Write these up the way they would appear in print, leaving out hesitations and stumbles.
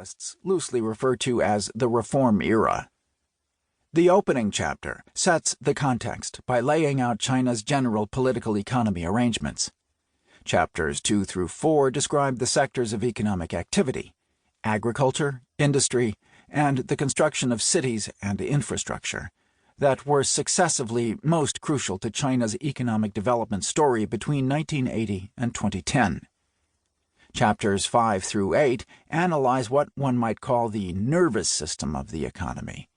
analysts loosely refer to as the Reform era. The opening chapter sets the context by laying out China's general political economy arrangements. Chapters 2 through 4 describe the sectors of economic activity: agriculture, industry, and the construction of cities and infrastructure that were successively most crucial to China's economic development story between 1980 and 2010. Chapters 5 through 8 analyze what one might call the nervous system of the economy,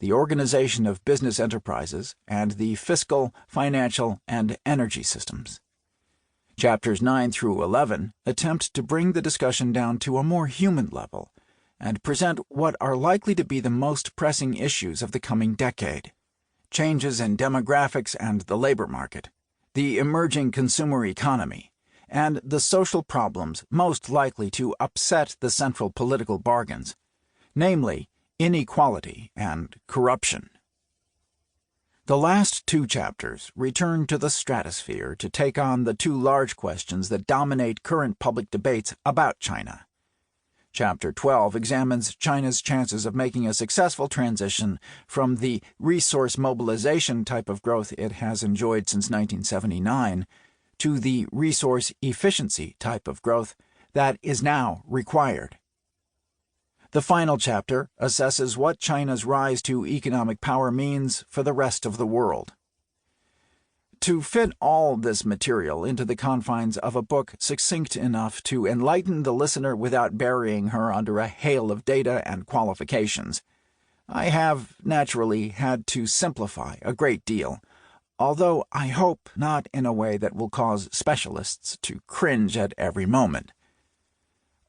the organization of business enterprises, and the fiscal, financial, and energy systems. Chapters 9 through 11 attempt to bring the discussion down to a more human level and present what are likely to be the most pressing issues of the coming decade: changes in demographics and the labor market, the emerging consumer economy, and the social problems most likely to upset the central political bargains, namely inequality and corruption. The last two chapters return to the stratosphere to take on the two large questions that dominate current public debates about China. Chapter 12 examines China's chances of making a successful transition from the resource mobilization type of growth it has enjoyed since 1979 to the resource efficiency type of growth that is now required. The final chapter assesses what China's rise to economic power means for the rest of the world. To fit all this material into the confines of a book succinct enough to enlighten the listener without burying her under a hail of data and qualifications, I have naturally had to simplify a great deal, although I hope not in a way that will cause specialists to cringe at every moment.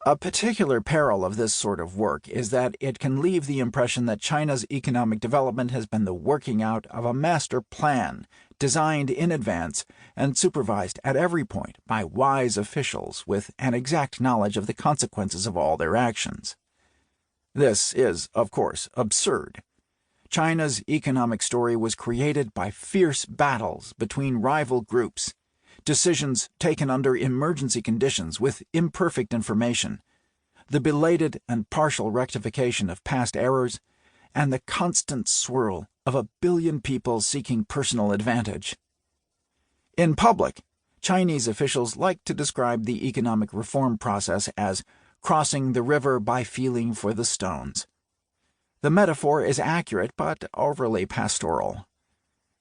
A particular peril of this sort of work is that it can leave the impression that China's economic development has been the working out of a master plan designed in advance and supervised at every point by wise officials with an exact knowledge of the consequences of all their actions. This is, of course, absurd. China's economic story was created by fierce battles between rival groups, decisions taken under emergency conditions with imperfect information, the belated and partial rectification of past errors, and the constant swirl of 1 billion people seeking personal advantage. In public, Chinese officials like to describe the economic reform process as crossing the river by feeling for the stones. The metaphor is accurate but overly pastoral.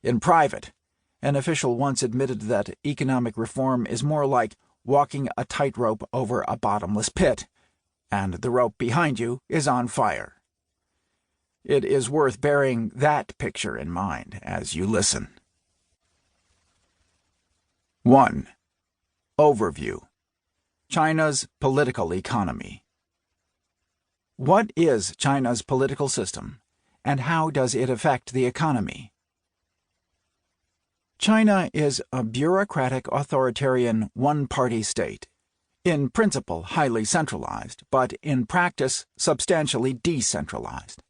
In private, an official once admitted that economic reform is more like walking a tightrope over a bottomless pit, and the rope behind you is on fire. It is worth bearing that picture in mind as you listen. 1. Overview: China's political economy. What is China's political system, and how does it affect the economy? China is a bureaucratic, authoritarian, one-party state, in principle highly centralized, but in practice substantially decentralized.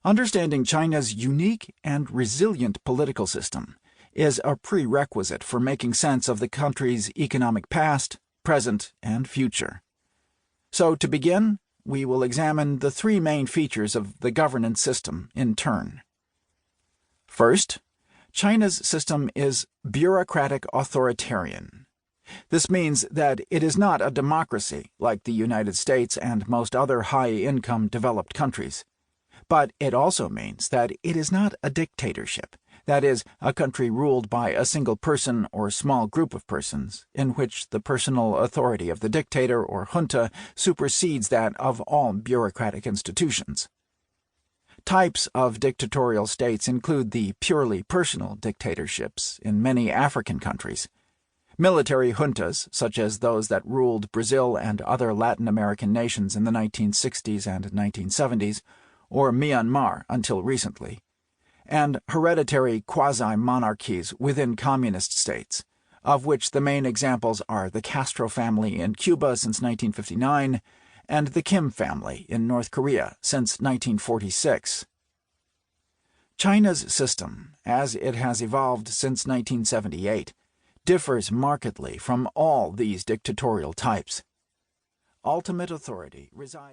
Understanding China's unique and resilient political system is a prerequisite for making sense of the country's economic past, present, and future. So, to begin, we will examine the three main features of the governance system in turn. First, China's system is bureaucratic authoritarian. This means that it is not a democracy like the United States and most other high-income developed countries. But it also means that it is not a dictatorship, that is, a country ruled by a single person or small group of persons, in which the personal authority of the dictator or junta supersedes that of all bureaucratic institutions. Types of dictatorial states include the purely personal dictatorships in many African countries, military juntas such as those that ruled Brazil and other Latin American nations in the 1960s and 1970s, or Myanmar until recently, and hereditary quasi-monarchies within communist states, of which the main examples are the Castro family in Cuba since 1959 and the Kim family in North Korea since 1946. China's system, as it has evolved since 1978, differs markedly from all these dictatorial types. Ultimate authority resides